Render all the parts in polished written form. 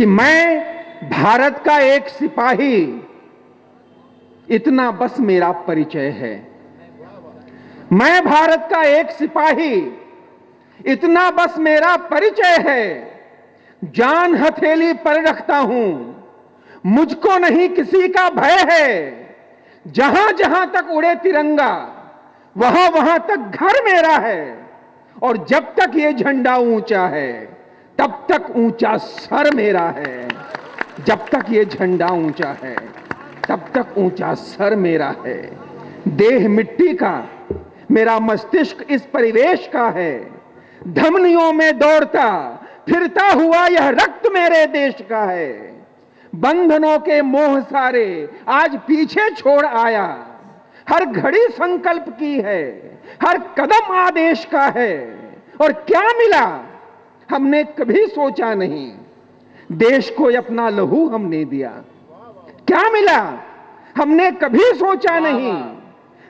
कि मैं भारत का एक सिपाही, इतना बस मेरा परिचय है। मैं भारत का एक सिपाही, इतना बस मेरा परिचय है। जान हथेली पर रखता हूं, मुझको नहीं किसी का भय है। जहां जहां तक उड़े तिरंगा, वहां वहां तक घर मेरा है। और जब तक ये झंडा ऊंचा है, तब तक ऊंचा सर मेरा है। जब तक ये झंडा ऊंचा है, तब तक ऊंचा सर मेरा है। देह मिट्टी का, मेरा मस्तिष्क इस परिवेश का है। धमनियों में दौड़ता फिरता हुआ यह रक्त मेरे देश का है। बंधनों के मोह सारे आज पीछे छोड़ आया। हर घड़ी संकल्प की है, हर कदम आदेश का है। और क्या मिला हमने कभी सोचा नहीं, देश को अपना लहू हमने दिया। क्या मिला हमने कभी सोचा नहीं,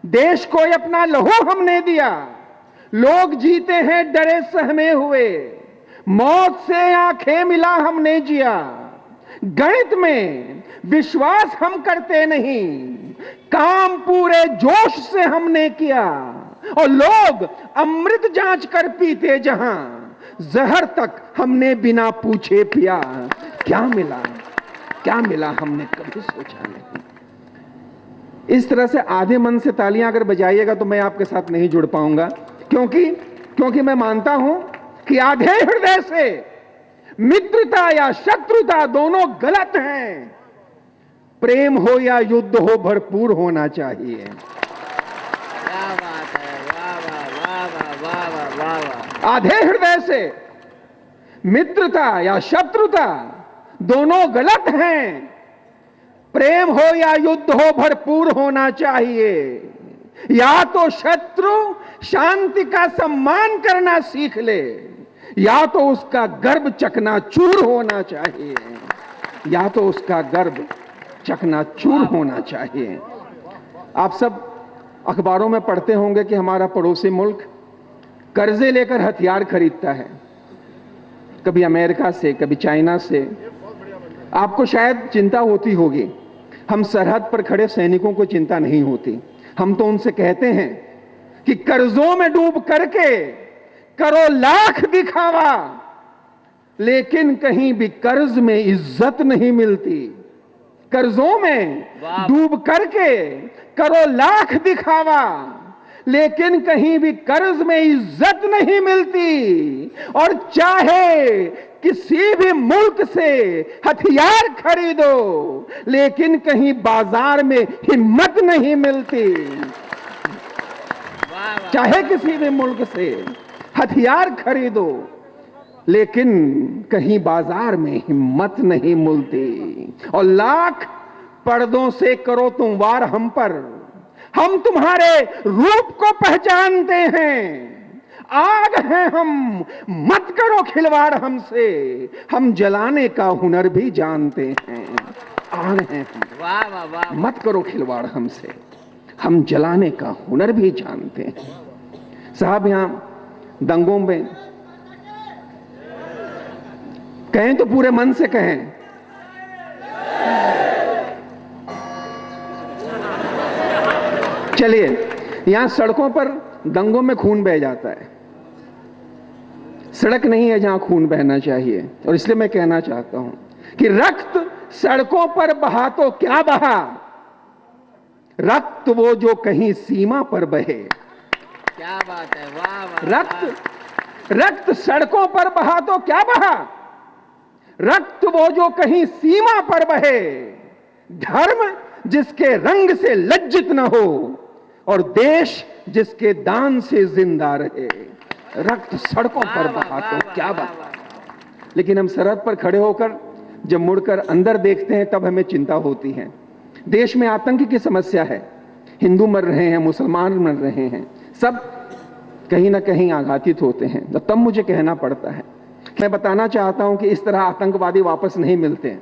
देश को अपना लहू हमने दिया। लोग जीते हैं डरे सहमे हुए, मौत से आंखें मिला हमने जिया। गणित में विश्वास हम करते नहीं, काम पूरे जोश से हमने किया। और लोग अमृत जांच कर पीते जहां, जहर तक हमने बिना पूछे पिया। क्या मिला हमने कभी सोचा नहीं। इस तरह से आधे मन से तालियां अगर बजाइएगा तो मैं आपके साथ नहीं जुड़ पाऊंगा, क्योंकि मैं मानता हूं कि आधे हृदय से मित्रता या शत्रुता दोनों गलत हैं। प्रेम हो या युद्ध हो, भरपूर होना चाहिए। क्या बात है, वाह वाह वाह वाह वाह वाह वाह। आधे हृदय से मित्रता या शत्रुता दोनों गलत हैं। प्रेम हो या युद्ध हो, भरपूर होना चाहिए। या तो शत्रु शांति का सम्मान करना सीख ले, या तो उसका गर्भ चकनाचूर होना चाहिए। या तो उसका गर्भ चकनाचूर होना चाहिए। आप सब अखबारों में पढ़ते होंगे कि हमारा पड़ोसी मुल्क कर्जे लेकर हथियार खरीदता है, कभी अमेरिका से, कभी चाइना से। आपको शायद चिंता होती होगी, हम सरहद पर खड़े सैनिकों को चिंता नहीं होती। हम तो उनसे कहते हैं कि कर्जों में डूब करके करो लाख दिखावा, लेकिन कहीं भी कर्ज में इज्जत नहीं मिलती। कर्जों में डूब करके करो लाख दिखावा, लेकिन कहीं भी कर्ज में इज्जत नहीं मिलती। और चाहे किसी भी मुल्क से हथियार खरीदो, लेकिन कहीं बाजार में हिम्मत नहीं मिलती। चाहे किसी भी मुल्क से हथियार खरीदो, लेकिन कहीं बाजार में हिम्मत नहीं मिलती। और लाख पर्दों से करो तुम वार हम पर, हम तुम्हारे रूप को पहचानते हैं। आग हैं हम, मत करो खिलवाड़ हमसे, हम जलाने का हुनर भी जानते हैं। आग हैं हम, वाह वाह वाह। मत करो खिलवाड़ हमसे, हम जलाने का हुनर भी जानते हैं। साहब, यहां दंगों में कहें तो पूरे मन से कहें, चलिए। यहां सड़कों पर दंगों में खून बह जाता है। सड़क नहीं है जहां खून बहना चाहिए। और इसलिए मैं कहना चाहता हूं कि रक्त सड़कों पर बहा तो क्या बहा, रक्त वो जो कहीं सीमा पर बहे। क्या बात है, वाह वाह। रक्त सड़कों पर बहा तो क्या बहा, रक्त वो जो कहीं सीमा पर बहे। धर्म जिसके रंग से लज्जित न हो, और देश जिसके दान से जिंदा रहे। रक्त सड़कों पर बहा तो क्या बात। लेकिन हम सरहद पर खड़े होकर जब मुड़कर अंदर देखते हैं, तब हमें चिंता होती है। देश में आतंक की समस्या है, हिंदू मर रहे हैं, मुसलमान मर रहे हैं, सब कहीं ना कहीं आघातित होते हैं। तब मुझे कहना पड़ता है, मैं बताना चाहता हूं कि इस तरह आतंकवादी वापस नहीं मिलते।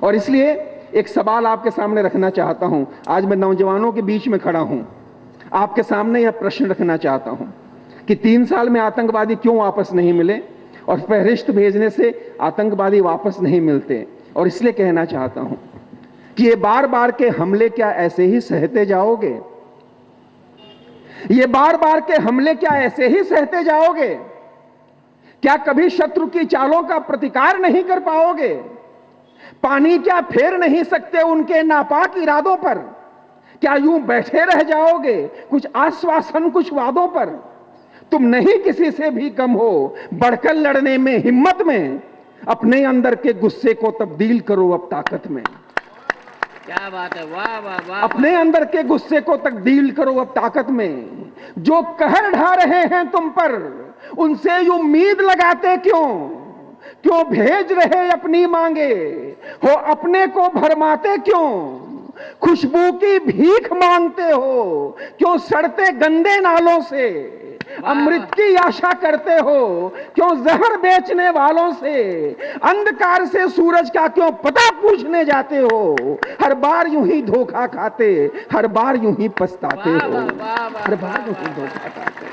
और इसलिए एक सवाल आपके सामने रखना चाहता हूं। आज मैं नौजवानों के बीच में खड़ा हूं, आपके सामने यह प्रश्न रखना चाहता हूं कि 3 साल में आतंकवादी क्यों वापस नहीं मिले। और फहरिस्त भेजने से आतंकवादी वापस नहीं मिलते। और इसलिए कहना चाहता हूं कि ये बार बार के हमले क्या ऐसे ही सहते जाओगे? ये बार बार के हमले क्या ऐसे ही सहते जाओगे? क्या कभी शत्रु की चालों का प्रतिकार नहीं कर पाओगे? पानी क्या फेर नहीं सकते उनके नापाक इरादों पर? क्या यूं बैठे रह जाओगे कुछ आश्वासन, कुछ वादों पर? तुम नहीं किसी से भी कम हो, बढ़कर लड़ने में, हिम्मत में। अपने अंदर के गुस्से को तब्दील करो अब ताकत में। क्या बात है, वाह वाह वाह। अपने अंदर के गुस्से को तब्दील करो अब ताकत में। जो कहर ढा रहे हैं तुम पर, उनसे उम्मीद लगाते क्यों? क्यों भेज रहे अपनी मांगे हो, अपने को भरमाते क्यों? खुशबू की भीख मांगते हो, क्यों सड़ते गंदे नालों से? अमृत की आशा करते हो, क्यों जहर बेचने वालों से? अंधकार से सूरज का क्यों पता पूछने जाते हो? हर बार यूं ही धोखा खाते, हर बार यूं ही पछताते हो, हर बार यूं ही धोखा खाते।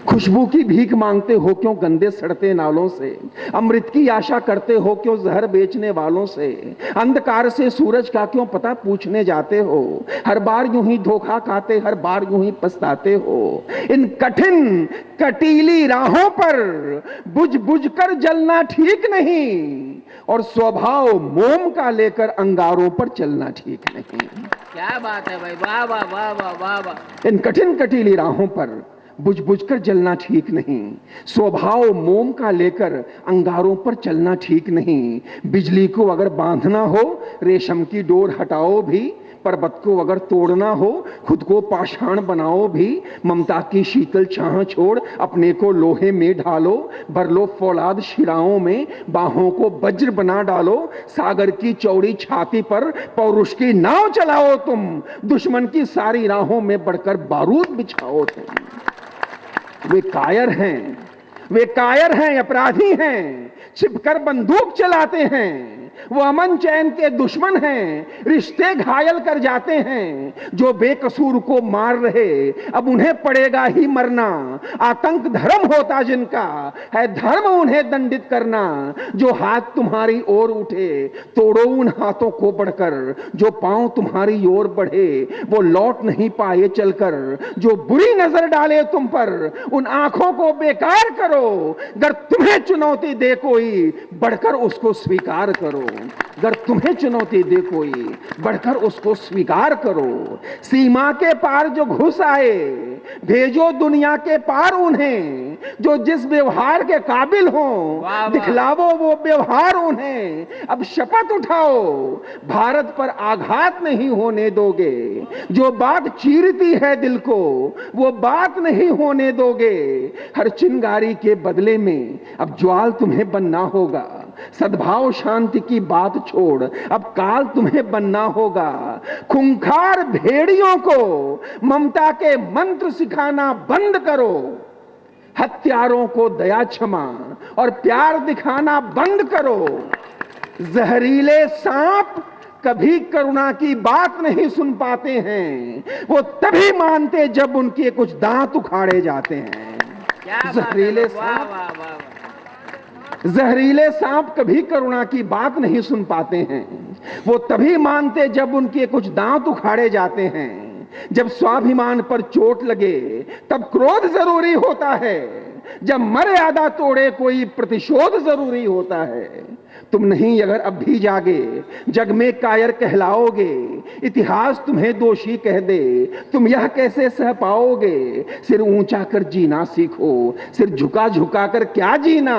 खुशबू की भीख मांगते हो, क्यों गंदे सड़ते नालों से? अमृत की आशा करते हो, क्यों जहर बेचने वालों से? अंधकार से सूरज का क्यों पता पूछने जाते हो? हर बार यूं ही धोखा खाते, हर बार यूं ही पछताते हो। इन कठिन कटीली राहों पर बुझ बुझ कर जलना ठीक नहीं, और स्वभाव मोम का लेकर अंगारों पर चलना ठीक नहीं। क्या बात है भाई, वाह वाह वाह वाह वाह वाह। इन कठिन कटीली राहों पर बुझ बुझ कर जलना ठीक नहीं, स्वभाव मोम का लेकर अंगारों पर चलना ठीक नहीं। बिजली को अगर बांधना हो, रेशम की डोर हटाओ भी। पर्वत को अगर तोड़ना हो, खुद को पाषाण बनाओ भी। ममता की शीतल छाह छोड़ अपने को लोहे में ढालो। भर लो फौलाद शिराओं में, बाहों को वज्र बना डालो। सागर की चौड़ी छाती पर पौरुष की नाव चलाओ तुम। दुश्मन की सारी राहों में बढ़कर बारूद बिछाओ तुम। वे कायर हैं, वे कायर हैं, अपराधी हैं, छिपकर बंदूक चलाते हैं। वो अमन चैन के दुश्मन हैं, रिश्ते घायल कर जाते हैं। जो बेकसूर को मार रहे, अब उन्हें पड़ेगा ही मरना। आतंक धर्म होता जिनका है, धर्म उन्हें दंडित करना। जो हाथ तुम्हारी ओर उठे, तोड़ो उन हाथों को बढ़कर। जो पांव तुम्हारी ओर बढ़े, वो लौट नहीं पाए चलकर। जो बुरी नजर डाले तुम पर, उन आंखों को बेकार करो। अगर तुम्हें चुनौती दे कोई, बढ़कर उसको स्वीकार करो। अगर तुम्हें चुनौती दे कोई, बढ़कर उसको स्वीकार करो। सीमा के पार जो घुस आए, भेजो दुनिया के पार उन्हें। जो जिस व्यवहार के काबिल हो, दिखलावो वो व्यवहार उन्हें। अब शपथ उठाओ, भारत पर आघात नहीं होने दोगे। जो बात चीरती है दिल को, वो बात नहीं होने दोगे। हर चिंगारी के बदले में अब ज्वाल तुम्हें बनना होगा। सद्भाव शांति की बात छोड़, अब काल तुम्हें बनना होगा। खूंखार भेड़ियों को ममता के मंत्र सिखाना बंद करो। हत्यारों को दया, क्षमा और प्यार दिखाना बंद करो। जहरीले सांप कभी करुणा की बात नहीं सुन पाते हैं। वो तभी मानते जब उनके कुछ दांत उखाड़े जाते हैं। जहरीले सांप, जहरीले सांप कभी करुणा की बात नहीं सुन पाते हैं। वो तभी मानते जब उनके कुछ दांत उखाड़े जाते हैं। जब स्वाभिमान पर चोट लगे, तब क्रोध जरूरी होता है। जब मर्यादा तोड़े कोई, प्रतिशोध जरूरी होता है। तुम नहीं अगर अब भी जागे, जग में कायर कहलाओगे। इतिहास तुम्हें दोषी कह दे, तुम यह कैसे सह पाओगे। सिर ऊंचा कर जीना सीखो, सिर झुका झुका कर क्या जीना।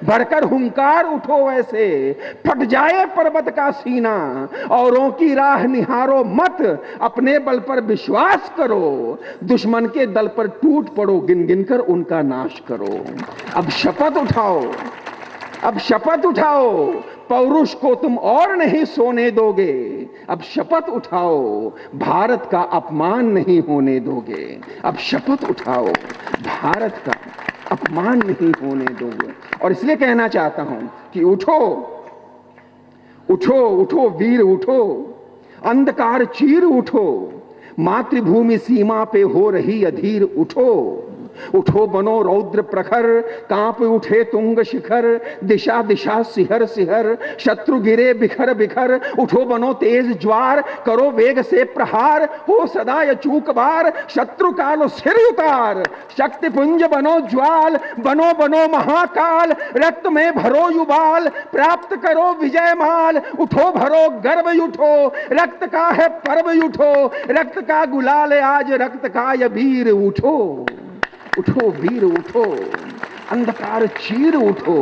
बढ़कर हुंकार उठो ऐसे, फट जाए पर्वत का सीना। औरों की राह निहारो मत, अपने बल पर विश्वास करो। दुश्मन के दल पर टूट पड़ो, गिन गिन कर उनका नाश करो। अब शपथ उठाओ, अब शपथ उठाओ, पौरुष को तुम और नहीं सोने दोगे। अब शपथ उठाओ, भारत का अपमान नहीं होने दोगे। अब शपथ उठाओ, भारत का अपमान नहीं होने दोगे। और इसलिए कहना चाहता हूं कि उठो, उठो, उठो वीर उठो, अंधकार चीर उठो। मातृभूमि सीमा पे हो रही अधीर उठो। उठो बनो रौद्र प्रखर, कांप उठे तुंग शिखर, दिशा दिशा सिहर सिहर, शत्रु गिरे बिखर बिखर, उठो बनो तेज ज्वार, करो वेग से प्रहार, हो सदा अचूक बार, शत्रु काल सिर उतार, शक्ति पुंज बनो ज्वाल, बनो बनो महाकाल, रक्त में भरो युबाल, प्राप्त करो विजय माल, उठो भरो गर्व उठो, रक्त का है पर्व उठो, रक्त का गुलाल आज, रक्त का ये वीर उठो, उठो वीर उठो, अंधकार चीर उठो,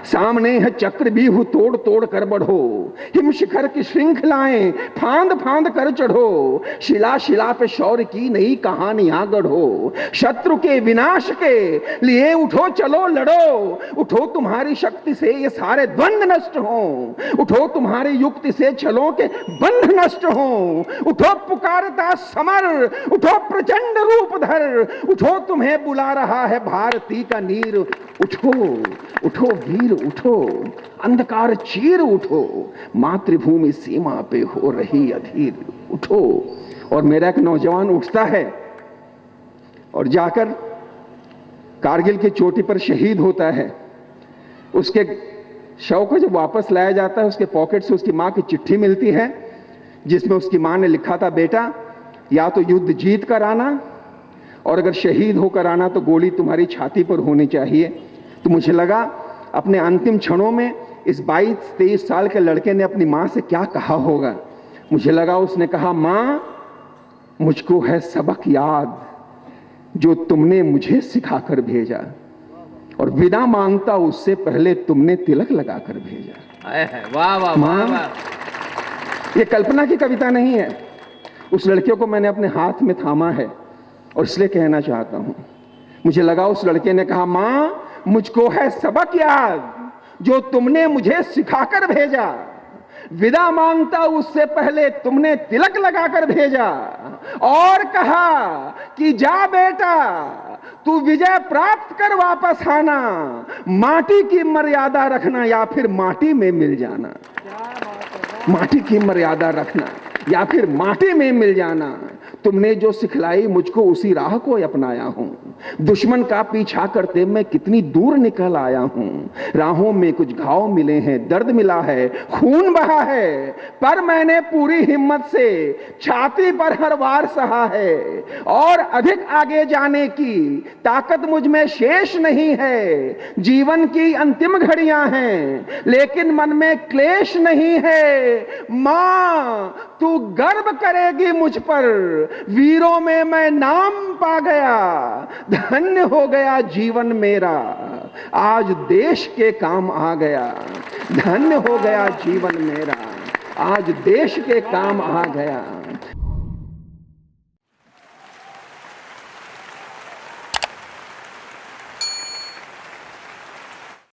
सामने है चक्र व्यूह तोड़ तोड़ कर बढ़ो, हिम शिखर की श्रृंखलाएं फांद फांद कर चढ़ो, शिला शिला पे शौर्य की नई कहानियां गढ़ो, शत्रु के विनाश के लिए उठो चलो लड़ो, उठो तुम्हारी शक्ति से ये सारे द्वंद नष्ट हो, उठो तुम्हारी युक्ति से छलों के बंध नष्ट हो, उठो पुकारता समर, उठो प्रचंड रूप धर, उठो तुम्हें बुला रहा है भारती का नीर, उठो उठो वीर उठो, अंधकार चीर उठो, मातृभूमि सीमा पे हो रही अधीर, उठो। और मेरा एक नौजवान उठता है और जाकर कारगिल की चोटी पर शहीद होता है। उसके शव को जब वापस लाया जाता है, उसके पॉकेट से उसकी मां की चिट्ठी मिलती है, जिसमें उसकी मां ने लिखा था, बेटा या तो युद्ध जीत कर आना, और अगर शहीद होकर आना तो गोली तुम्हारी छाती पर होनी चाहिए। तो मुझे लगा अपने अंतिम क्षणों में इस 22-23 साल के लड़के ने अपनी मां से क्या कहा होगा। मुझे लगा उसने कहा, मां मुझको है सबक याद जो तुमने मुझे सिखाकर भेजा, और विदा मांगता उससे पहले तुमने तिलक लगाकर भेजा। वाह वाह मां, ये कल्पना की कविता नहीं है। उस लड़के को मैंने अपने हाथ में थामा है और इसलिए कहना चाहता हूं, मुझे लगा उस लड़के ने कहा, मां मुझको है सबक याद जो तुमने मुझे सिखाकर भेजा, विदा मांगता उससे पहले तुमने तिलक लगाकर भेजा, और कहा कि जा बेटा तू विजय प्राप्त कर वापस आना, माटी की मर्यादा रखना या फिर माटी में मिल जाना, माटी की मर्यादा रखना या फिर माटी में मिल जाना। तुमने जो सिखलाई मुझको उसी राह को अपनाया हूं, दुश्मन का पीछा करते मैं कितनी दूर निकल आया हूं, राहों में कुछ घाव मिले हैं, दर्द मिला है, खून बहा है, पर मैंने पूरी हिम्मत से छाती पर हर वार सहा है, और अधिक आगे जाने की ताकत मुझ में शेष नहीं है। जीवन की अंतिम घड़ियां हैं लेकिन मन में क्लेश नहीं है। मां तू गर्व करेगी मुझ पर, वीरों में मैं नाम पा गया, धन्य हो गया जीवन मेरा, आज देश के काम आ गया, धन्य हो गया जीवन मेरा, आज देश के काम आ गया।